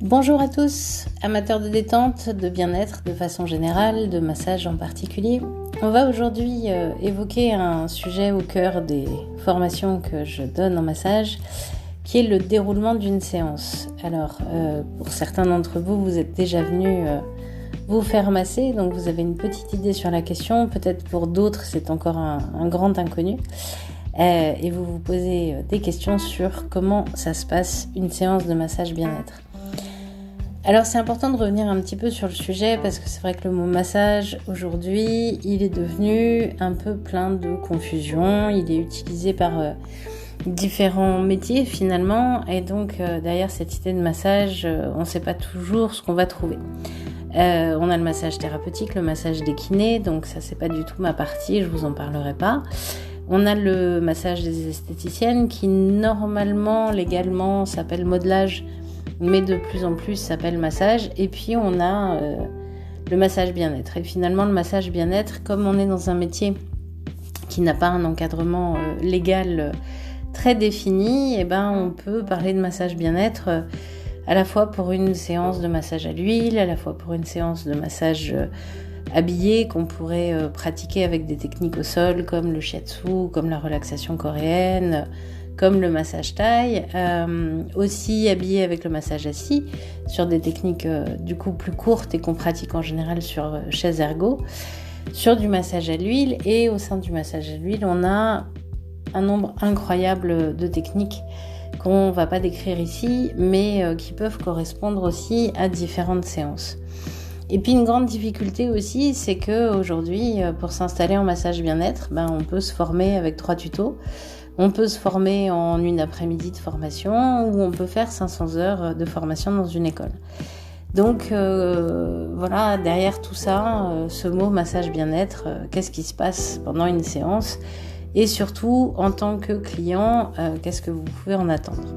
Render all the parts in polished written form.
Bonjour à tous, amateurs de détente, de bien-être de façon générale, de massage en particulier. On va aujourd'hui évoquer un sujet au cœur des formations que je donne en massage, qui est le déroulement d'une séance. Alors, pour certains d'entre vous, vous êtes déjà venus vous faire masser, donc vous avez une petite idée sur la question. Peut-être pour d'autres, c'est encore un grand inconnu. Et vous vous posez des questions sur comment ça se passe une séance de massage bien-être. Alors c'est important de revenir un petit peu sur le sujet parce que c'est vrai que le mot massage aujourd'hui il est devenu un peu plein de confusion, il est utilisé par différents métiers finalement et donc derrière cette idée de massage on ne sait pas toujours ce qu'on va trouver. On a le massage thérapeutique, le massage des kinés, donc ça c'est pas du tout ma partie, je vous en parlerai pas. On a le massage des esthéticiennes qui normalement, légalement s'appelle modelage, mais de plus en plus s'appelle massage. Et puis on a le massage bien-être. Et finalement le massage bien-être, comme on est dans un métier qui n'a pas un encadrement légal très défini, on peut parler de massage bien-être à la fois pour une séance de massage à l'huile, à la fois pour une séance de massage habillé qu'on pourrait pratiquer avec des techniques au sol comme le shiatsu, comme la relaxation coréenne, comme le massage thaï, aussi habillé avec le massage assis, sur des techniques du coup plus courtes et qu'on pratique en général sur chaise ergo, sur du massage à l'huile, et au sein du massage à l'huile, on a un nombre incroyable de techniques qu'on ne va pas décrire ici, mais qui peuvent correspondre aussi à différentes séances. Et puis une grande difficulté aussi, c'est qu'aujourd'hui, pour s'installer en massage bien-être, on peut se former avec 3 tutos. On peut se former en une après-midi de formation ou on peut faire 500 heures de formation dans une école. Donc voilà, derrière tout ça, ce mot massage bien-être, qu'est-ce qui se passe pendant une séance? Et surtout, en tant que client, qu'est-ce que vous pouvez en attendre?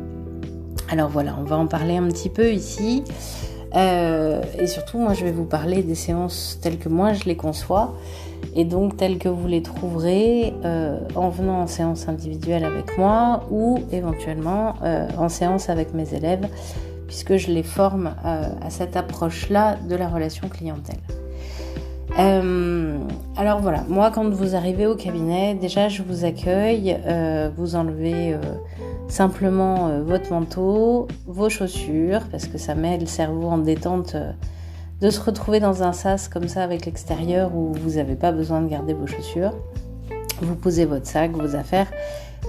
Alors voilà, on va en parler un petit peu ici. Et surtout, moi, je vais vous parler des séances telles que moi, je les conçois. Et donc telles que vous les trouverez en venant en séance individuelle avec moi ou éventuellement en séance avec mes élèves, puisque je les forme à cette approche-là de la relation clientèle. Alors voilà, moi quand vous arrivez au cabinet, déjà je vous accueille, vous enlevez simplement votre manteau, vos chaussures, parce que ça met le cerveau en détente de se retrouver dans un sas comme ça avec l'extérieur où vous n'avez pas besoin de garder vos chaussures. Vous posez votre sac, vos affaires,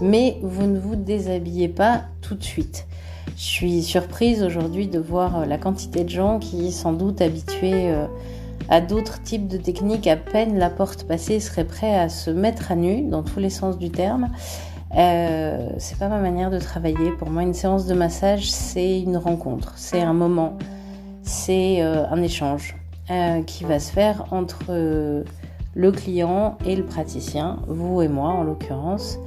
mais vous ne vous déshabillez pas tout de suite. Je suis surprise aujourd'hui de voir la quantité de gens qui, sans doute habitués à d'autres types de techniques, à peine la porte passée, seraient prêts à se mettre à nu dans tous les sens du terme. C'est pas ma manière de travailler. Pour moi, une séance de massage, c'est une rencontre, c'est un moment. C'est un échange qui va se faire entre le client et le praticien, vous et moi en l'occurrence,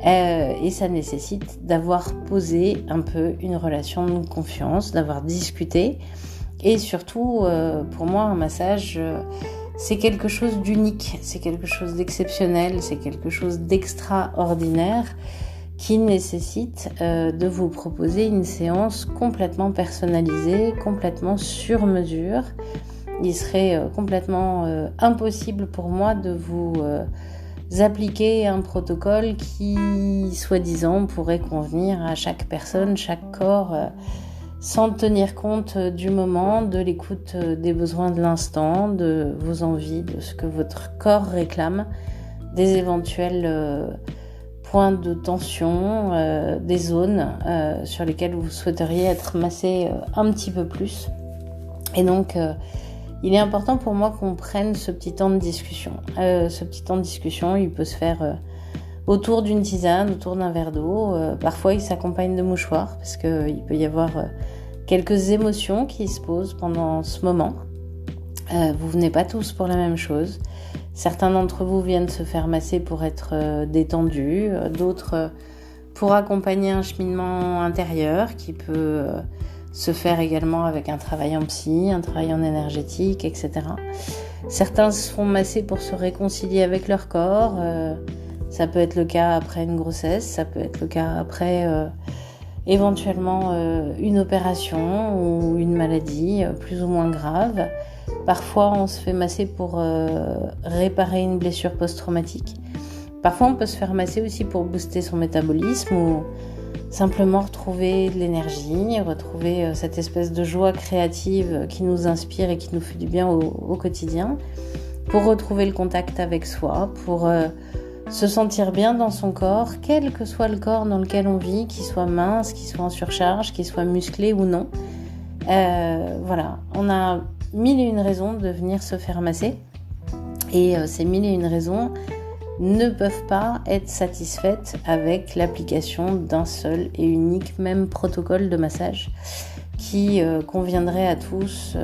et ça nécessite d'avoir posé un peu une relation de confiance, d'avoir discuté, et surtout pour moi un massage c'est quelque chose d'unique, c'est quelque chose d'exceptionnel, c'est quelque chose d'extraordinaire qui nécessite de vous proposer une séance complètement personnalisée, complètement sur mesure. Il serait complètement impossible pour moi de vous appliquer un protocole qui, soi-disant, pourrait convenir à chaque personne, chaque corps, sans tenir compte du moment, de l'écoute des besoins de l'instant, de vos envies, de ce que votre corps réclame, des éventuels points de tension, des zones sur lesquelles vous souhaiteriez être massé un petit peu plus. Et donc, il est important pour moi qu'on prenne ce petit temps de discussion. Ce petit temps de discussion, il peut se faire autour d'une tisane, autour d'un verre d'eau. Parfois, il s'accompagne de mouchoirs parce qu'il peut y avoir quelques émotions qui se posent pendant ce moment. Vous venez pas tous pour la même chose. Certains d'entre vous viennent se faire masser pour être détendus, d'autres pour accompagner un cheminement intérieur qui peut se faire également avec un travail en psy, un travail en énergétique, etc. Certains se font masser pour se réconcilier avec leur corps. Ça peut être le cas après une grossesse, ça peut être le cas après éventuellement une opération ou une maladie plus ou moins grave. Parfois, on se fait masser pour réparer une blessure post-traumatique. Parfois, on peut se faire masser aussi pour booster son métabolisme ou simplement retrouver de l'énergie, retrouver cette espèce de joie créative qui nous inspire et qui nous fait du bien au quotidien, pour retrouver le contact avec soi, pour se sentir bien dans son corps, quel que soit le corps dans lequel on vit, qu'il soit mince, qu'il soit en surcharge, qu'il soit musclé ou non. Voilà, on a 1001 raisons de venir se faire masser et ces 1001 raisons ne peuvent pas être satisfaites avec l'application d'un seul et unique même protocole de massage qui conviendrait à tous.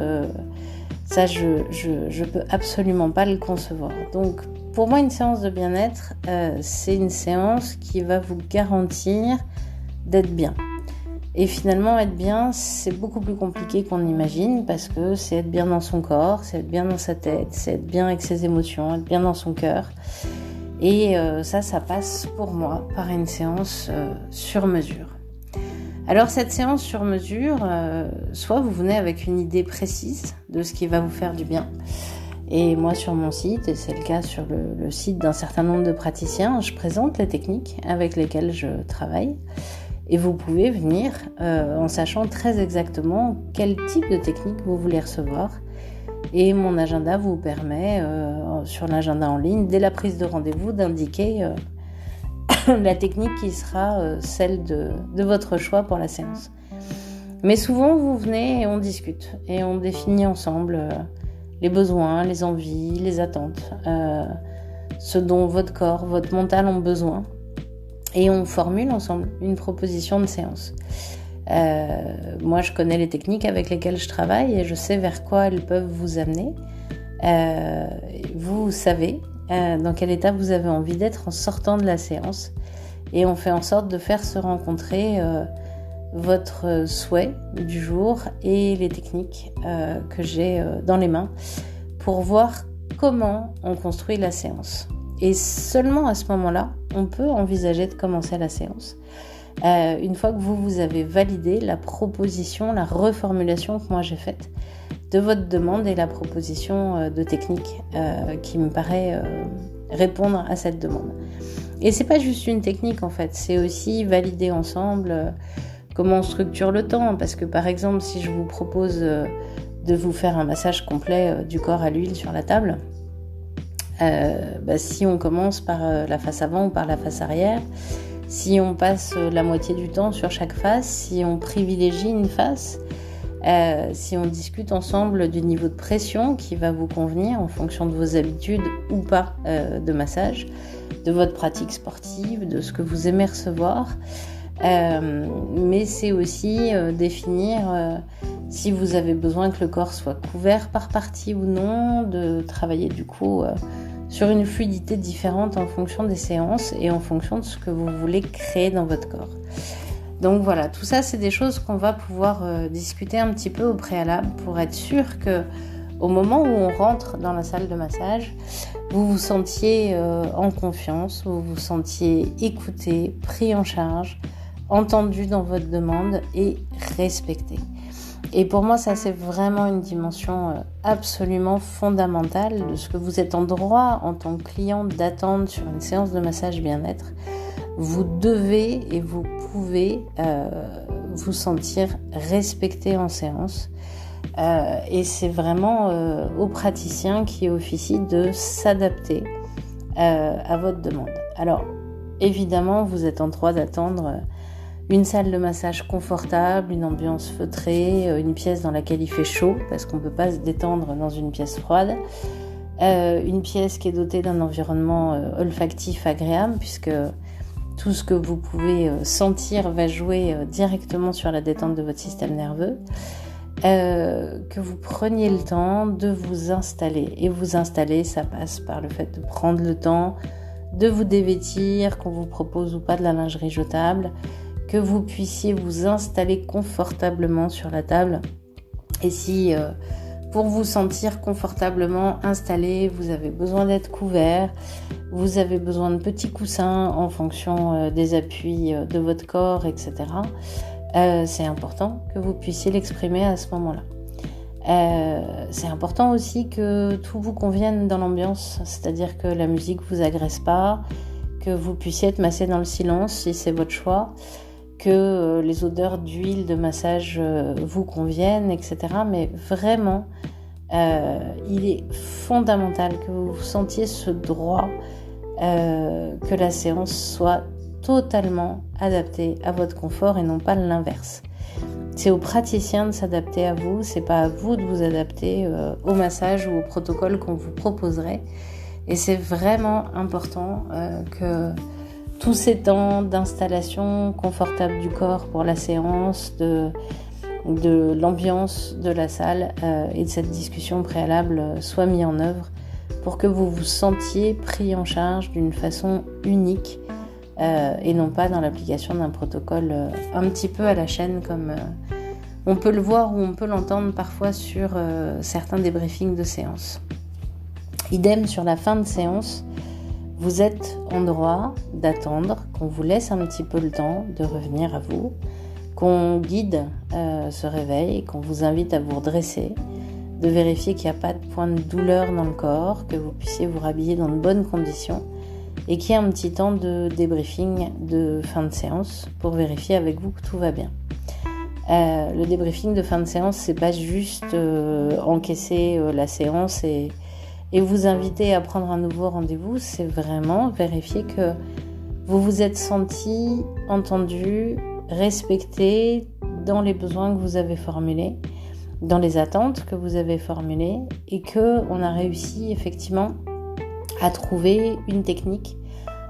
Ça, je peux absolument pas le concevoir. Donc, pour moi, une séance de bien-être, c'est une séance qui va vous garantir d'être bien. Et finalement, être bien, c'est beaucoup plus compliqué qu'on imagine parce que c'est être bien dans son corps, c'est être bien dans sa tête, c'est être bien avec ses émotions, être bien dans son cœur. Et ça passe pour moi par une séance sur mesure. Alors cette séance sur mesure, soit vous venez avec une idée précise de ce qui va vous faire du bien. Et moi sur mon site, et c'est le cas sur le site d'un certain nombre de praticiens, je présente les techniques avec lesquelles je travaille. Et vous pouvez venir en sachant très exactement quel type de technique vous voulez recevoir. Et mon agenda vous permet, sur l'agenda en ligne, dès la prise de rendez-vous, d'indiquer la technique qui sera celle de votre choix pour la séance. Mais souvent, vous venez et on discute. Et on définit ensemble les besoins, les envies, les attentes, ce dont votre corps, votre mental ont besoin. Et on formule ensemble une proposition de séance. Moi, je connais les techniques avec lesquelles je travaille et je sais vers quoi elles peuvent vous amener. Vous savez dans quel état vous avez envie d'être en sortant de la séance. Et on fait en sorte de faire se rencontrer votre souhait du jour et les techniques que j'ai dans les mains pour voir comment on construit la séance. Et seulement à ce moment-là, on peut envisager de commencer la séance. Une fois que vous avez validé la proposition, la reformulation que moi j'ai faite de votre demande et la proposition de technique qui me paraît répondre à cette demande. Et c'est pas juste une technique en fait, c'est aussi valider ensemble comment on structure le temps. Parce que par exemple, si je vous propose de vous faire un massage complet du corps à l'huile sur la table, si on commence par la face avant ou par la face arrière, si on passe la moitié du temps sur chaque face, si on privilégie une face, si on discute ensemble du niveau de pression qui va vous convenir en fonction de vos habitudes ou pas de massage, de votre pratique sportive, de ce que vous aimez recevoir, mais c'est aussi définir si vous avez besoin que le corps soit couvert par partie ou non, de travailler du coup sur une fluidité différente en fonction des séances et en fonction de ce que vous voulez créer dans votre corps. Donc voilà, tout ça c'est des choses qu'on va pouvoir discuter un petit peu au préalable pour être sûr que au moment où on rentre dans la salle de massage, vous vous sentiez en confiance, vous vous sentiez écouté, pris en charge, entendu dans votre demande et respecté. Et pour moi, ça c'est vraiment une dimension absolument fondamentale de ce que vous êtes en droit en tant que client d'attendre sur une séance de massage bien-être. Vous devez et vous pouvez vous sentir respecté en séance. Et c'est vraiment aux praticiens qui officient de s'adapter à votre demande. Alors, évidemment, vous êtes en droit d'attendre une salle de massage confortable, une ambiance feutrée, une pièce dans laquelle il fait chaud, parce qu'on ne peut pas se détendre dans une pièce froide, une pièce qui est dotée d'un environnement olfactif agréable, puisque tout ce que vous pouvez sentir va jouer directement sur la détente de votre système nerveux, que vous preniez le temps de vous installer. Et vous installer, ça passe par le fait de prendre le temps de vous dévêtir, qu'on vous propose ou pas de la lingerie jetable, que vous puissiez vous installer confortablement sur la table. Et si pour vous sentir confortablement installé, vous avez besoin d'être couvert, vous avez besoin de petits coussins en fonction des appuis de votre corps, etc. C'est important que vous puissiez l'exprimer à ce moment-là. C'est important aussi que tout vous convienne dans l'ambiance, c'est-à-dire que la musique vous agresse pas, que vous puissiez être massé dans le silence si c'est votre choix, que les odeurs d'huile de massage vous conviennent, etc. Mais vraiment, il est fondamental que vous sentiez ce droit, que la séance soit totalement adaptée à votre confort et non pas l'inverse. C'est au praticien de s'adapter à vous, c'est pas à vous de vous adapter au massage ou au protocole qu'on vous proposerait. Et c'est vraiment important que tous ces temps d'installation confortable du corps pour la séance, de l'ambiance de la salle et de cette discussion préalable soient mis en œuvre pour que vous vous sentiez pris en charge d'une façon unique et non pas dans l'application d'un protocole un petit peu à la chaîne comme on peut le voir ou on peut l'entendre parfois sur certains débriefings de séance. Idem sur la fin de séance, vous êtes en droit d'attendre qu'on vous laisse un petit peu le temps de revenir à vous, qu'on guide ce réveil, qu'on vous invite à vous redresser, de vérifier qu'il n'y a pas de point de douleur dans le corps, que vous puissiez vous rhabiller dans de bonnes conditions et qu'il y ait un petit temps de débriefing de fin de séance pour vérifier avec vous que tout va bien. Le débriefing de fin de séance, c'est pas juste encaisser la séance et vous inviter à prendre un nouveau rendez-vous, c'est vraiment vérifier que vous vous êtes senti, entendu, respecté dans les besoins que vous avez formulés, dans les attentes que vous avez formulées et qu'on a réussi effectivement à trouver une technique,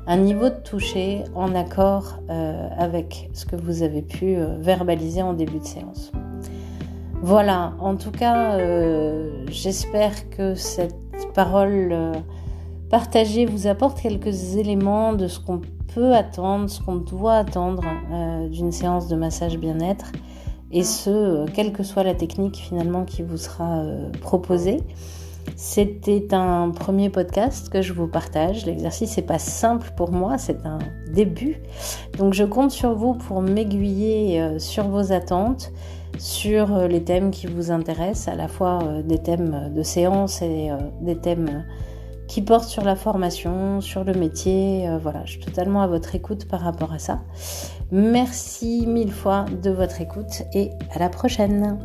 un niveau de toucher en accord avec ce que vous avez pu verbaliser en début de séance. Voilà, en tout cas, j'espère que cette parole partagée vous apporte quelques éléments de ce qu'on peut attendre, ce qu'on doit attendre d'une séance de massage bien-être, et ce, quelle que soit la technique finalement qui vous sera proposée. C'était un premier podcast que je vous partage. L'exercice n'est pas simple pour moi, c'est un début. Donc je compte sur vous pour m'aiguiller sur vos attentes, sur les thèmes qui vous intéressent, à la fois des thèmes de séance et des thèmes qui portent sur la formation, sur le métier. Voilà, je suis totalement à votre écoute par rapport à ça. Merci mille fois de votre écoute et à la prochaine.